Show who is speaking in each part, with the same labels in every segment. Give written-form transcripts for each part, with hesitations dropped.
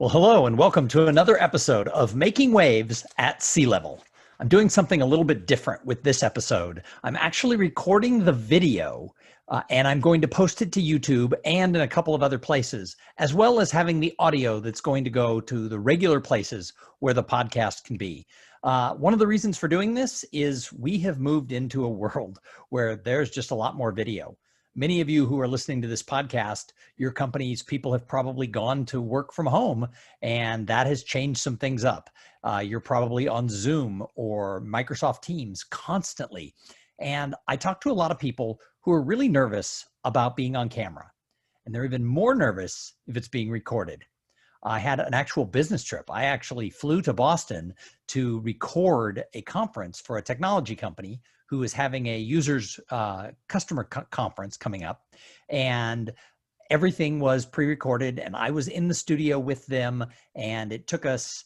Speaker 1: Well, hello and welcome to another episode of Making Waves at Sea Level. I'm doing something a little bit different with this episode. I'm actually recording the video and I'm going to post it to YouTube and in a couple of other places, as well as having the audio that's going to go to the regular places where the podcast can be. One of the reasons for doing this is we have moved into a world where there's just a lot more video. Many of you who are listening to this podcast, your company's people have probably gone to work from home, and that has changed some things up. You're probably on Zoom or Microsoft Teams constantly. And I talk to a lot of people who are really nervous about being on camera, and they're even more nervous if it's being recorded. I had an actual business trip. I actually flew to Boston to record a conference for a technology company who is having a users customer conference coming up, and everything was pre-recorded, and I was in the studio with them, and it took us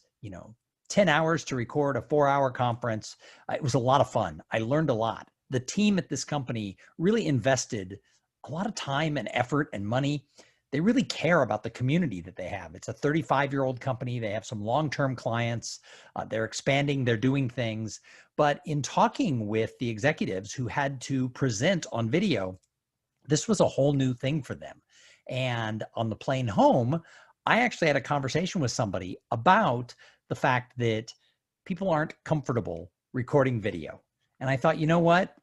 Speaker 1: 10 hours to record a 4-hour conference. It was a lot of fun. I learned a lot. The team at this company really invested a lot of time and effort and money. They really care about the community that they have. It's a 35-year-old company. They have some long-term clients. They're expanding, they're doing things. But in talking with the executives who had to present on video, this was a whole new thing for them. And on the plane home, I actually had a conversation with somebody about the fact that people aren't comfortable recording video. And I thought, you know what?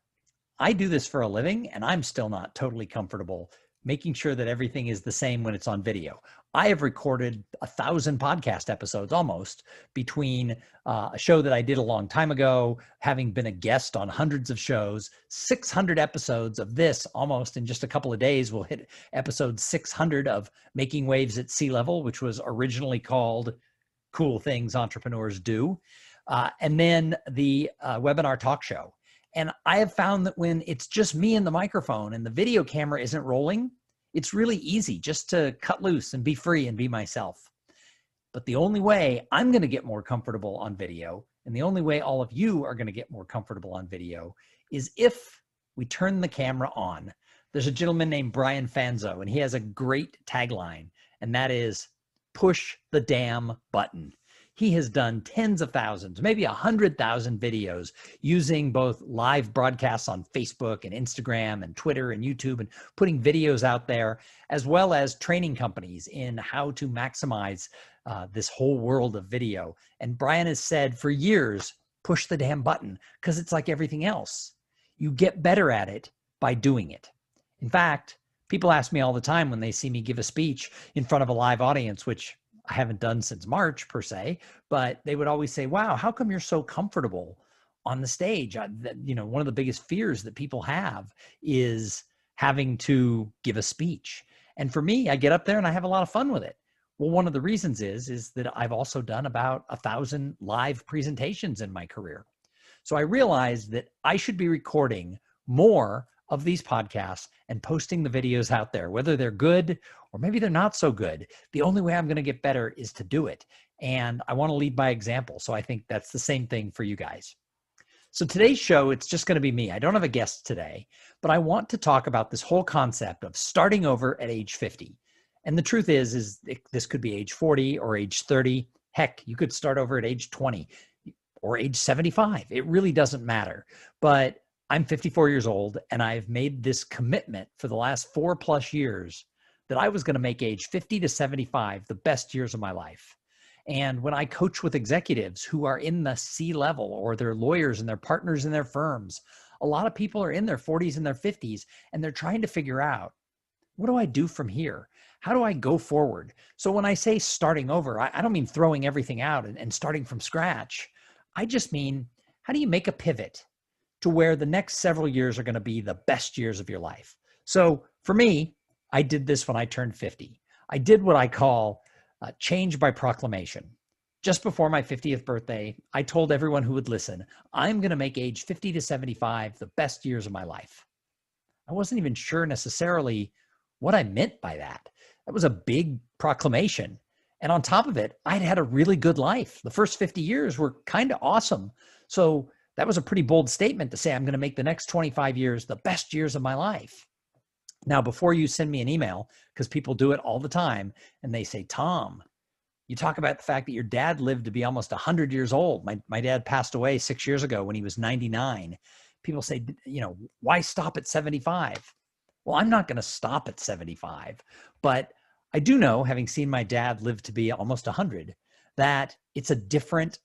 Speaker 1: I do this for a living, and I'm still not totally comfortable making sure that everything is the same when it's on video. I have recorded 1,000 podcast episodes almost between a show that I did a long time ago, having been a guest on hundreds of shows, 600 episodes of this almost in just a couple of days. We'll hit episode 600 of Making Waves at Sea Level, which was originally called Cool Things Entrepreneurs Do. And then the webinar talk show. And I have found that when it's just me and the microphone and the video camera isn't rolling, it's really easy just to cut loose and be free and be myself. But the only way I'm going to get more comfortable on video, and the only way all of you are going to get more comfortable on video, is if we turn the camera on. There's a gentleman named Brian Fanzo, and he has a great tagline, and that is, push the damn button. He has done tens of thousands, maybe 100,000 videos using both live broadcasts on Facebook and Instagram and Twitter and YouTube and putting videos out there, as well as training companies in how to maximize this whole world of video. And Brian has said for years, push the damn button, because it's like everything else. You get better at it by doing it. In fact, people ask me all the time when they see me give a speech in front of a live audience, which I haven't done since March per se, but they would always say, wow, how come you're so comfortable on the stage? One of the biggest fears that people have is having to give a speech. And for me, I get up there and I have a lot of fun with it. Well, one of the reasons is that I've also done about 1,000 live presentations in my career. So I realized that I should be recording more of these podcasts and posting the videos out there, whether they're good or maybe they're not so good. The only way I'm going to get better is to do it. And I want to lead by example. So I think that's the same thing for you guys. So today's show, it's just going to be me. I don't have a guest today, but I want to talk about this whole concept of starting over at age 50. And the truth is this could be age 40 or age 30. Heck, you could start over at age 20 or age 75. It really doesn't matter. But I'm 54 years old, and I've made this commitment for the last 4+ years that I was going to make age 50 to 75 the best years of my life. And when I coach with executives who are in the C-level, or they're lawyers and they're partners in their firms, a lot of people are in their 40s and their 50s, and they're trying to figure out, what do I do from here? How do I go forward? So when I say starting over, I don't mean throwing everything out and starting from scratch. I just mean, how do you make a pivot to where the next several years are going to be the best years of your life? So for me, I did this when I turned 50. I did what I call change by proclamation. Just before my 50th birthday, I told everyone who would listen, I'm going to make age 50 to 75 the best years of my life. I wasn't even sure necessarily what I meant by that. That was a big proclamation. And on top of it, I'd had a really good life. The first 50 years were kind of awesome. So that was a pretty bold statement to say, I'm going to make the next 25 years the best years of my life. Now, before you send me an email, because people do it all the time, and they say, Tom, You talk about the fact that your dad lived to be almost 100 years old. My dad passed away 6 years ago when he was 99. People say, why stop at 75? Well, I'm not going to stop at 75, but I do know, having seen my dad live to be almost 100, that it's a different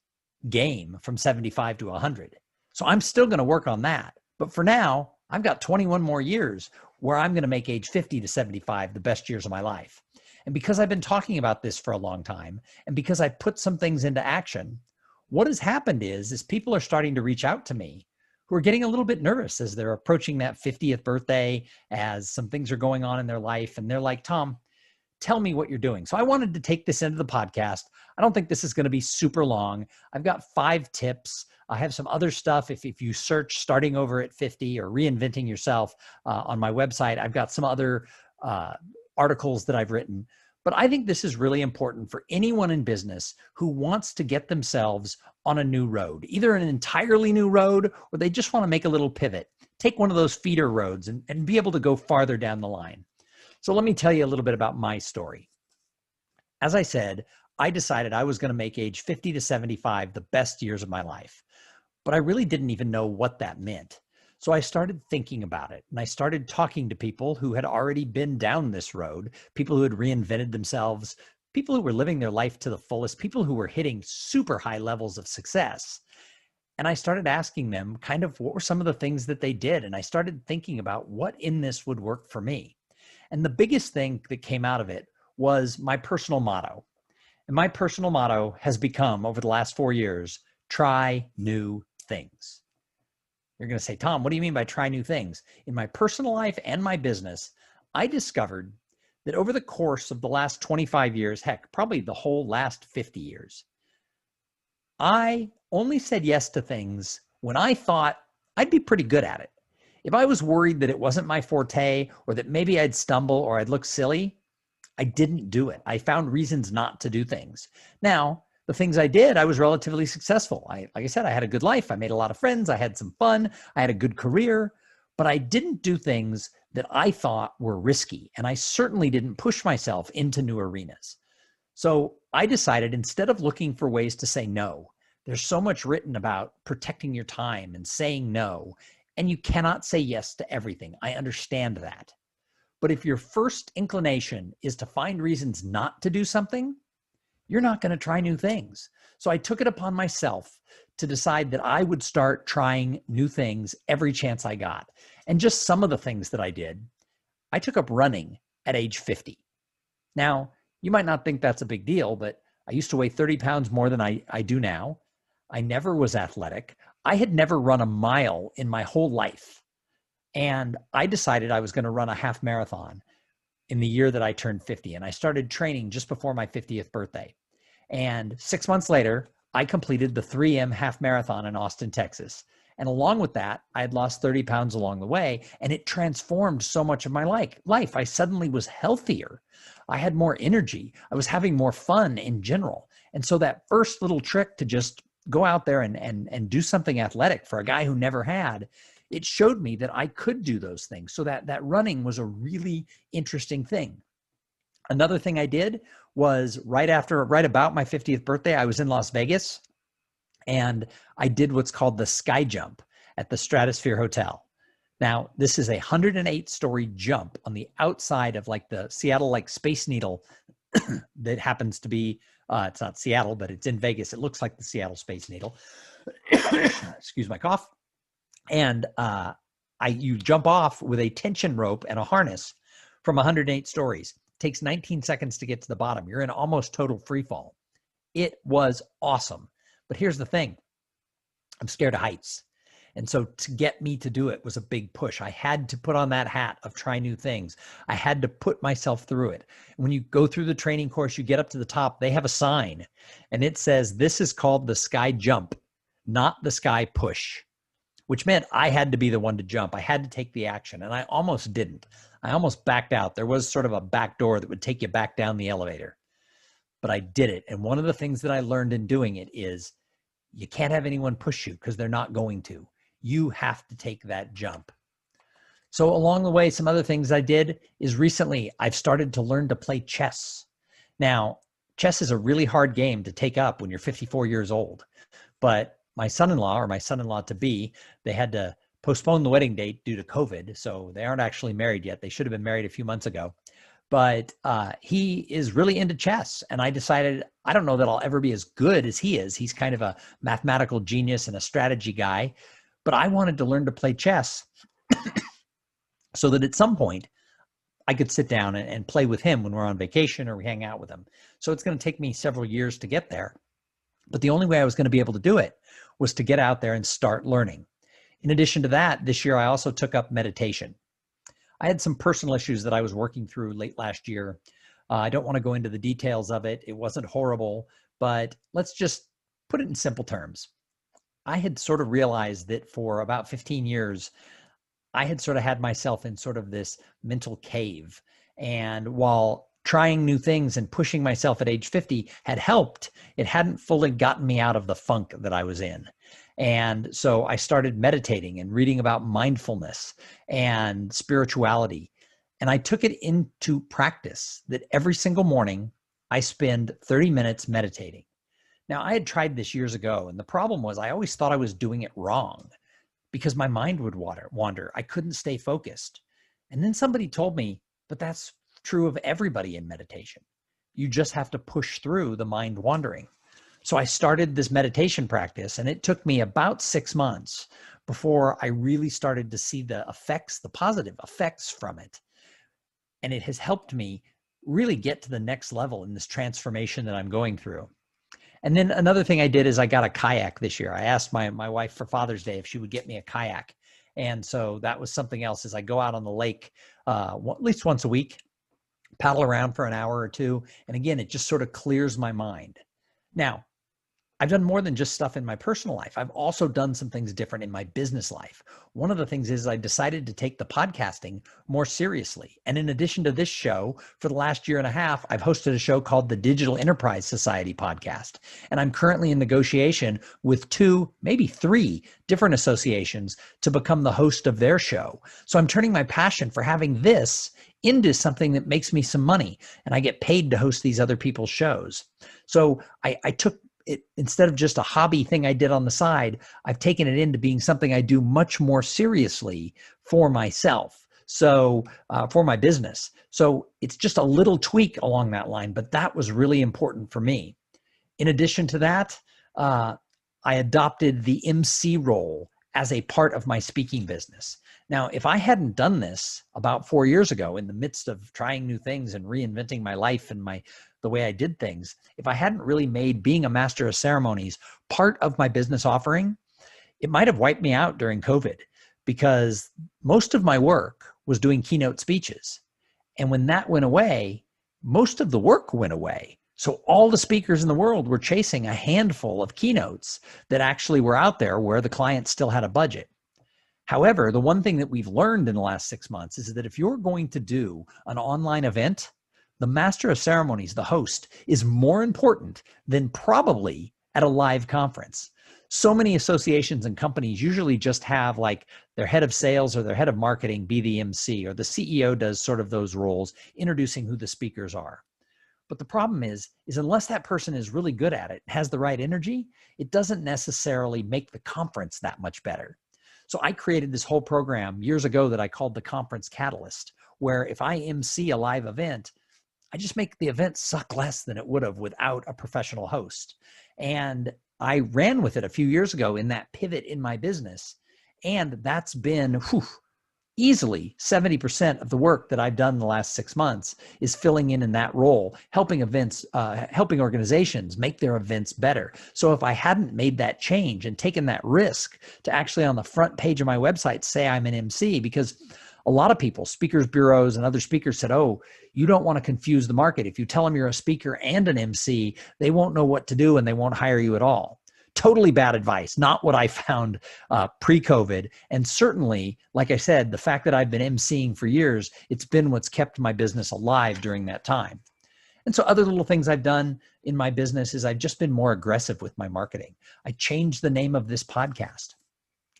Speaker 1: game from 75 to 100. So I'm still going to work on that. But for now, I've got 21 more years where I'm going to make age 50 to 75 the best years of my life. And because I've been talking about this for a long time, and because I put some things into action, what has happened is people are starting to reach out to me who are getting a little bit nervous as they're approaching that 50th birthday, as some things are going on in their life. And they're like, Thom, tell me what you're doing. So I wanted to take this into the podcast. I don't think this is going to be super long. I've got 5 tips. I have some other stuff. If you search starting over at 50 or reinventing yourself on my website, I've got some other articles that I've written. But I think this is really important for anyone in business who wants to get themselves on a new road, either an entirely new road, or they just want to make a little pivot, take one of those feeder roads and be able to go farther down the line. So let me tell you a little bit about my story. As I said, I decided I was going to make age 50 to 75 the best years of my life, but I really didn't even know what that meant. So I started thinking about it, and I started talking to people who had already been down this road, people who had reinvented themselves, people who were living their life to the fullest, people who were hitting super high levels of success. And I started asking them kind of what were some of the things that they did. And I started thinking about what in this would work for me. And the biggest thing that came out of it was my personal motto. And my personal motto has become, over the last 4 years, try new things. You're going to say, Thom, what do you mean by try new things? In my personal life and my business, I discovered that over the course of the last 25 years, heck, probably the whole last 50 years, I only said yes to things when I thought I'd be pretty good at it. If I was worried that it wasn't my forte, or that maybe I'd stumble or I'd look silly, I didn't do it. I found reasons not to do things. Now, the things I did, I was relatively successful. Like I said, I had a good life. I made a lot of friends. I had some fun. I had a good career, but I didn't do things that I thought were risky. And I certainly didn't push myself into new arenas. So I decided, instead of looking for ways to say no, there's so much written about protecting your time and saying no, and you cannot say yes to everything. I understand that. But if your first inclination is to find reasons not to do something, you're not going to try new things. So I took it upon myself to decide that I would start trying new things every chance I got. And just some of the things that I did, I took up running at age 50. Now, you might not think that's a big deal, but I used to weigh 30 pounds more than I do now. I never was athletic. I had never run a mile in my whole life. And I decided I was going to run a half marathon in the year that I turned 50. And I started training just before my 50th birthday. And 6 months later, I completed the 3M half marathon in Austin, Texas. And along with that, I had lost 30 pounds along the way, and it transformed so much of my life. I suddenly was healthier. I had more energy. I was having more fun in general. And so that first little trick to just go out there and do something athletic for a guy who never had, it showed me that I could do those things. So that running was a really interesting thing. Another thing I did was right about my 50th birthday, I was in Las Vegas, and I did what's called the sky jump at the Stratosphere Hotel. Now, this is a 108-story jump on the outside of like the Seattle like Space Needle that happens to be, it's not Seattle, but it's in Vegas. It looks like the Seattle Space Needle. Excuse my cough. And you jump off with a tension rope and a harness from 108 stories. Takes 19 seconds to get to the bottom. You're in almost total free fall. It was awesome. But here's the thing. I'm scared of heights. And so to get me to do it was a big push. I had to put on that hat of try new things. I had to put myself through it. When you go through the training course, you get up to the top, they have a sign and it says, this is called the sky jump, not the sky push, which meant I had to be the one to jump. I had to take the action, and I almost didn't. I almost backed out. There was sort of a back door that would take you back down the elevator, but I did it. And one of the things that I learned in doing it is you can't have anyone push you because they're not going to. You have to take that jump. So along the way, some other things I did is recently I've started to learn to play chess. Now, chess is a really hard game to take up when you're 54 years old. But my son-in-law or my son-in-law to be, they had to postpone the wedding date due to COVID. So they aren't actually married yet. They should have been married a few months ago. But he is really into chess. And I decided, I don't know that I'll ever be as good as he is. He's kind of a mathematical genius and a strategy guy. But I wanted to learn to play chess so that at some point I could sit down and play with him when we're on vacation or we hang out with him. So it's going to take me several years to get there. But the only way I was going to be able to do it was to get out there and start learning. In addition to that, this year I also took up meditation. I had some personal issues that I was working through late last year. I don't want to go into the details of it. It wasn't horrible, but let's just put it in simple terms. I had sort of realized that for about 15 years, I had sort of had myself in sort of this mental cave. And while trying new things and pushing myself at age 50 had helped, it hadn't fully gotten me out of the funk that I was in. And so I started meditating and reading about mindfulness and spirituality. And I took it into practice that every single morning I spend 30 minutes meditating. Now, I had tried this years ago, and the problem was I always thought I was doing it wrong because my mind would wander. I couldn't stay focused. And then somebody told me, but that's true of everybody in meditation. You just have to push through the mind wandering. So I started this meditation practice, and it took me about 6 months before I really started to see the effects, the positive effects from it. And it has helped me really get to the next level in this transformation that I'm going through. And then another thing I did is I got a kayak this year. I asked my wife for Father's Day if she would get me a kayak. And so that was something else as I go out on the lake at least once a week, paddle around for an hour or two. And again, it just sort of clears my mind. Now, I've done more than just stuff in my personal life. I've also done some things different in my business life. One of the things is I decided to take the podcasting more seriously. And in addition to this show, for the last year and a half, I've hosted a show called the Digital Enterprise Society podcast. And I'm currently in negotiation with 2, maybe 3 different associations to become the host of their show. So I'm turning my passion for having this into something that makes me some money. And I get paid to host these other people's shows. So I took it, instead of just a hobby thing I did on the side, I've taken it into being something I do much more seriously for myself. So for my business. So it's just a little tweak along that line, but that was really important for me. In addition to that, I adopted the MC role as a part of my speaking business. Now, if I hadn't done this about 4 years ago in the midst of trying new things and reinventing my life and the way I did things, if I hadn't really made being a master of ceremonies part of my business offering, it might have wiped me out during COVID because most of my work was doing keynote speeches. And when that went away, most of the work went away. So all the speakers in the world were chasing a handful of keynotes that actually were out there where the client still had a budget. However, the one thing that we've learned in the last 6 months is that if you're going to do an online event, the master of ceremonies, the host, is more important than probably at a live conference. So many associations and companies usually just have like their head of sales or their head of marketing be the MC, or the CEO does sort of those roles, introducing who the speakers are. But the problem is unless that person is really good at it, has the right energy, it doesn't necessarily make the conference that much better. So I created this whole program years ago that I called the Conference Catalyst, where if I MC a live event, I just make the event suck less than it would have without a professional host. And I ran with it a few years ago in that pivot in my business. And that's been easily 70% of the work that I've done in the last 6 months is filling in that role, helping events, helping organizations make their events better. So if I hadn't made that change and taken that risk to actually on the front page of my website say I'm an MC, because a lot of people, speakers bureaus and other speakers said, oh, you don't want to confuse the market. If you tell them you're a speaker and an MC, they won't know what to do and they won't hire you at all. Totally bad advice, not what I found pre-COVID. And certainly, like I said, the fact that I've been MCing for years, it's been what's kept my business alive during that time. And so other little things I've done in my business is I've just been more aggressive with my marketing. I changed the name of this podcast.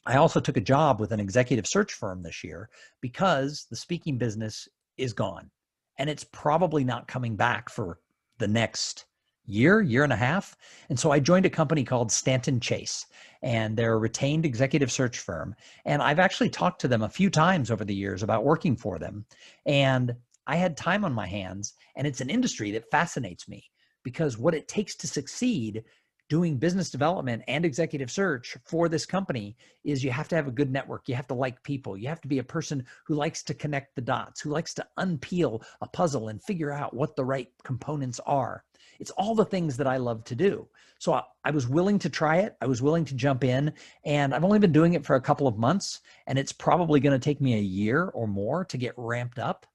Speaker 1: I also took a job with an executive search firm this year because the speaking business is gone and it's probably not coming back for the next year and a half. And so I joined a company called Stanton Chase, and they're a retained executive search firm. And I've actually talked to them a few times over the years about working for them. And I had time on my hands, and it's an industry that fascinates me because what it takes to succeed doing business development and executive search for this company is you have to have a good network. You have to like people. You have to be a person who likes to connect the dots, who likes to unpeel a puzzle and figure out what the right components are. It's all the things that I love to do. So I was willing to try it. I was willing to jump in, and I've only been doing it for a couple of months, and it's probably going to take me a year or more to get ramped up.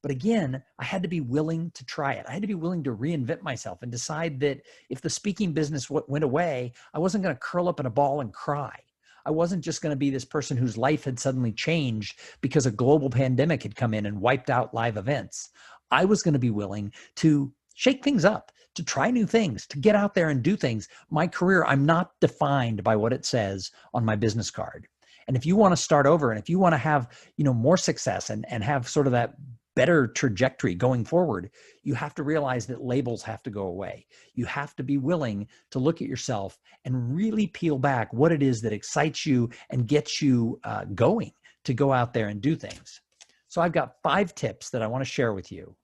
Speaker 1: But again, I had to be willing to try it. I had to be willing to reinvent myself and decide that if the speaking business went away, I wasn't going to curl up in a ball and cry. I wasn't just going to be this person whose life had suddenly changed because a global pandemic had come in and wiped out live events. I was going to be willing to shake things up, to try new things, to get out there and do things. My career, I'm not defined by what it says on my business card. And if you want to start over, and if you want to have, more success and have sort of that better trajectory going forward, you have to realize that labels have to go away. You have to be willing to look at yourself and really peel back what it is that excites you and gets you going to go out there and do things. So I've got 5 tips that I want to share with you.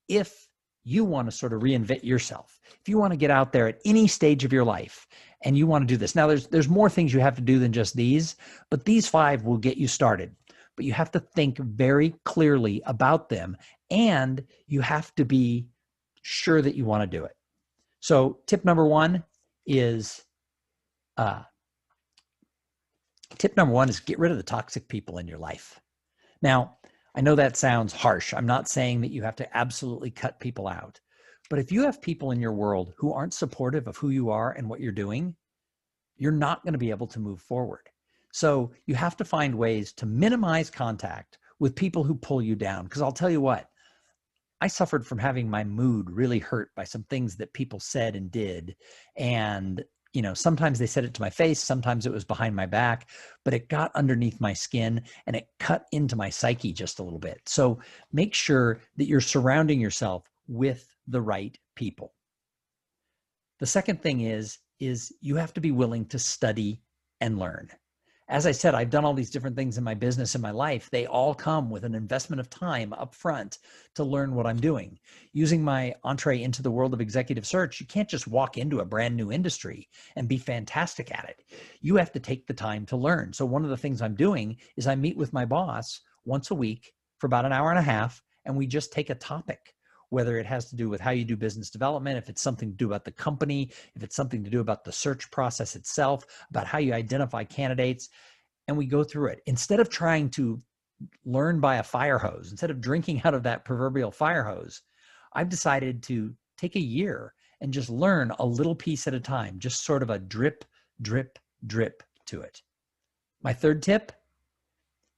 Speaker 1: If you want to sort of reinvent yourself, if you want to get out there at any stage of your life and you want to do this. Now there's more things you have to do than just these, but these 5 will get you started. But you have to think very clearly about them, and you have to be sure that you want to do it. So tip number one is get rid of the toxic people in your life. Now, I know that sounds harsh. I'm not saying that you have to absolutely cut people out. But if you have people in your world who aren't supportive of who you are and what you're doing, you're not going to be able to move forward. So you have to find ways to minimize contact with people who pull you down. Because I'll tell you what, I suffered from having my mood really hurt by some things that people said and did. And, sometimes they said it to my face, sometimes it was behind my back, but it got underneath my skin and it cut into my psyche just a little bit. So make sure that you're surrounding yourself with the right people. The second thing is you have to be willing to study and learn. As I said, I've done all these different things in my business and my life. They all come with an investment of time up front to learn what I'm doing. Using my entree into the world of executive search, you can't just walk into a brand new industry and be fantastic at it. You have to take the time to learn. So one of the things I'm doing is I meet with my boss once a week for about an hour and a half, and we just take a topic. Whether it has to do with how you do business development, if it's something to do about the company, if it's something to do about the search process itself, about how you identify candidates, and we go through it. Instead of trying to learn by a fire hose, instead of drinking out of that proverbial fire hose, I've decided to take a year and just learn a little piece at a time, just sort of a drip, drip, drip to it. My third tip,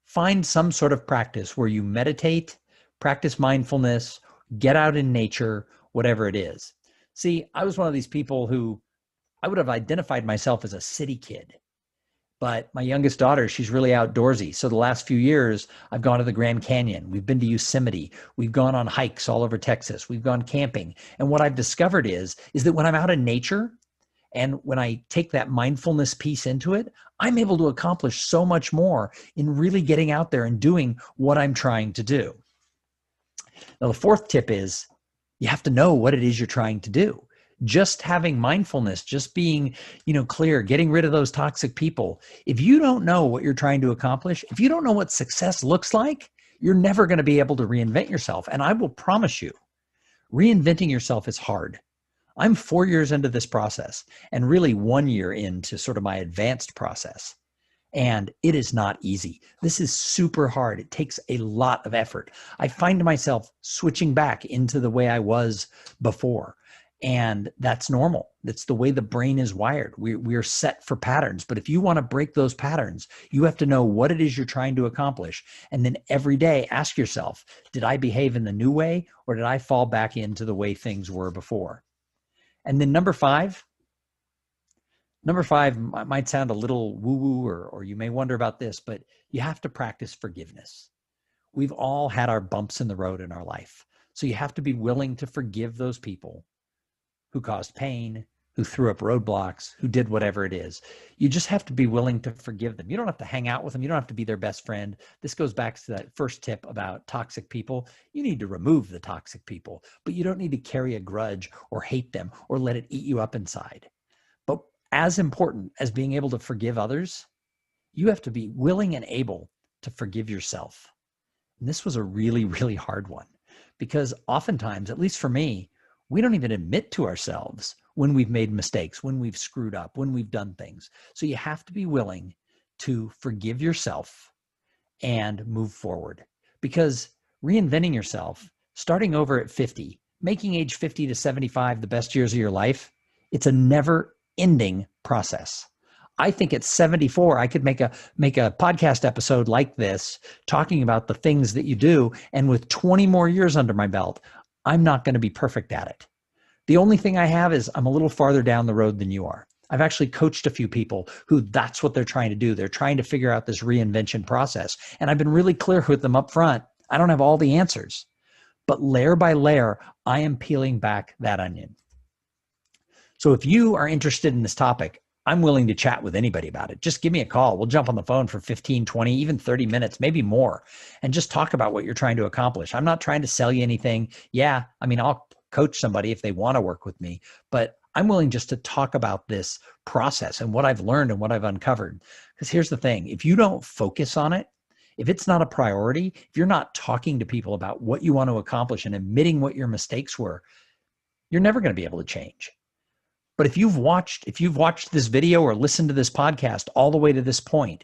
Speaker 1: find some sort of practice where you meditate, practice mindfulness, get out in nature, whatever it is. See, I was one of these people who I would have identified myself as a city kid, but my youngest daughter, she's really outdoorsy. So the last few years, I've gone to the Grand Canyon. We've been to Yosemite. We've gone on hikes all over Texas. We've gone camping. And what I've discovered is that when I'm out in nature and when I take that mindfulness piece into it, I'm able to accomplish so much more in really getting out there and doing what I'm trying to do. Now, the fourth tip is you have to know what it is you're trying to do. Just having mindfulness, just being, clear, getting rid of those toxic people. If you don't know what you're trying to accomplish, if you don't know what success looks like, you're never going to be able to reinvent yourself. And I will promise you, reinventing yourself is hard. I'm 4 years into this process and really 1 year into sort of my advanced process. And it is not easy. This is super hard. It takes a lot of effort. I find myself switching back into the way I was before. And that's normal. That's the way the brain is wired. We are set for patterns. But if you want to break those patterns, you have to know what it is you're trying to accomplish. And then every day ask yourself, did I behave in the new way or did I fall back into the way things were before? And then number five might sound a little woo-woo, or you may wonder about this, but you have to practice forgiveness. We've all had our bumps in the road in our life. So you have to be willing to forgive those people who caused pain, who threw up roadblocks, who did whatever it is. You just have to be willing to forgive them. You don't have to hang out with them. You don't have to be their best friend. This goes back to that first tip about toxic people. You need to remove the toxic people, but you don't need to carry a grudge or hate them or let it eat you up inside. But as important as being able to forgive others, you have to be willing and able to forgive yourself. And this was a really, really hard one because oftentimes, at least for me, we don't even admit to ourselves when we've made mistakes, when we've screwed up, when we've done things. So you have to be willing to forgive yourself and move forward, because reinventing yourself, starting over at 50, making age 50 to 75 the best years of your life, it's a never ending process. I think at 74, I could make a podcast episode like this, talking about the things that you do. And with 20 more years under my belt, I'm not going to be perfect at it. The only thing I have is I'm a little farther down the road than you are. I've actually coached a few people who that's what they're trying to do. They're trying to figure out this reinvention process. And I've been really clear with them up front. I don't have all the answers, but layer by layer, I am peeling back that onion. So if you are interested in this topic, I'm willing to chat with anybody about it. Just give me a call. We'll jump on the phone for 15, 20, even 30 minutes, maybe more, and just talk about what you're trying to accomplish. I'm not trying to sell you anything. Yeah, I mean, I'll coach somebody if they want to work with me, but I'm willing just to talk about this process and what I've learned and what I've uncovered. Because here's the thing, if you don't focus on it, if it's not a priority, if you're not talking to people about what you want to accomplish and admitting what your mistakes were, you're never going to be able to change. But if you've watched this video or listened to this podcast all the way to this point,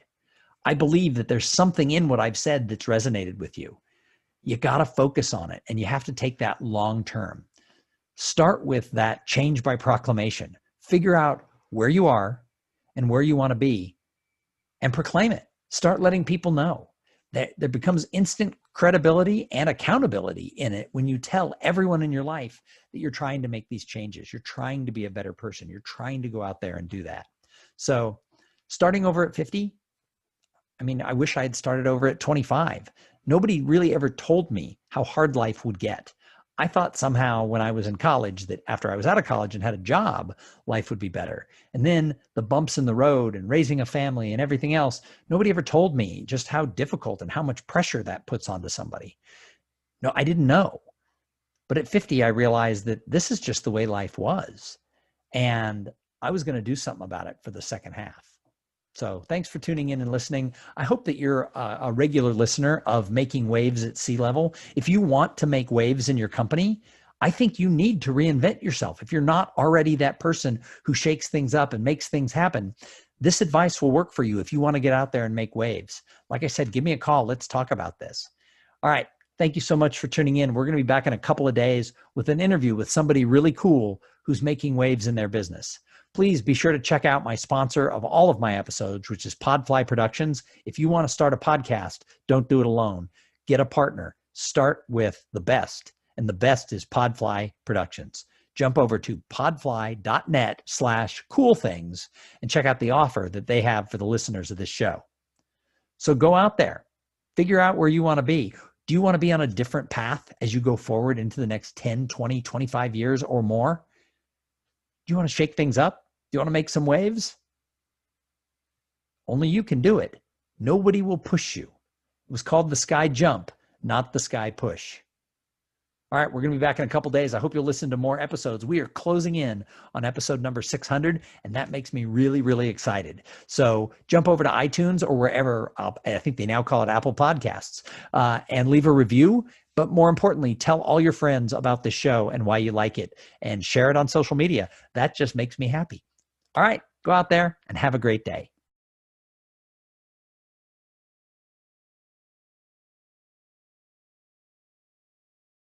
Speaker 1: I believe that there's something in what I've said that's resonated with you. You got to focus on it, and you have to take that long term. Start with that change by proclamation. Figure out where you are and where you want to be and proclaim it. Start letting people know. There becomes instant credibility and accountability in it when you tell everyone in your life that you're trying to make these changes. You're trying to be a better person. You're trying to go out there and do that. So starting over at 50, I mean, I wish I had started over at 25. Nobody really ever told me how hard life would get. I thought somehow when I was in college that after I was out of college and had a job, life would be better. And then the bumps in the road and raising a family and everything else, nobody ever told me just how difficult and how much pressure that puts onto somebody. No, I didn't know. But at 50, I realized that this is just the way life was. And I was going to do something about it for the second half. So thanks for tuning in and listening. I hope that you're a regular listener of Making Waves at Sea Level. If you want to make waves in your company, I think you need to reinvent yourself. If you're not already that person who shakes things up and makes things happen, this advice will work for you if you want to get out there and make waves. Like I said, give me a call. Let's talk about this. All right. Thank you so much for tuning in. We're going to be back in a couple of days with an interview with somebody really cool who's making waves in their business. Please be sure to check out my sponsor of all of my episodes, which is Podfly Productions. If you want to start a podcast, don't do it alone. Get a partner. Start with the best, and the best is Podfly Productions. Jump over to podfly.net/coolthings and check out the offer that they have for the listeners of this show. So go out there, figure out where you want to be. Do you want to be on a different path as you go forward into the next 10, 20, 25 years or more? Do you want to shake things up? Do you want to make some waves? Only you can do it. Nobody will push you. It was called the sky jump, not the sky push. All right, we're going to be back in a couple days. I hope you'll listen to more episodes. We are closing in on episode number 600, and that makes me really, really excited. So jump over to iTunes or wherever, I think they now call it Apple Podcasts, and leave a review. But more importantly, tell all your friends about the show and why you like it, and share it on social media. That just makes me happy. All right, go out there and have a great day.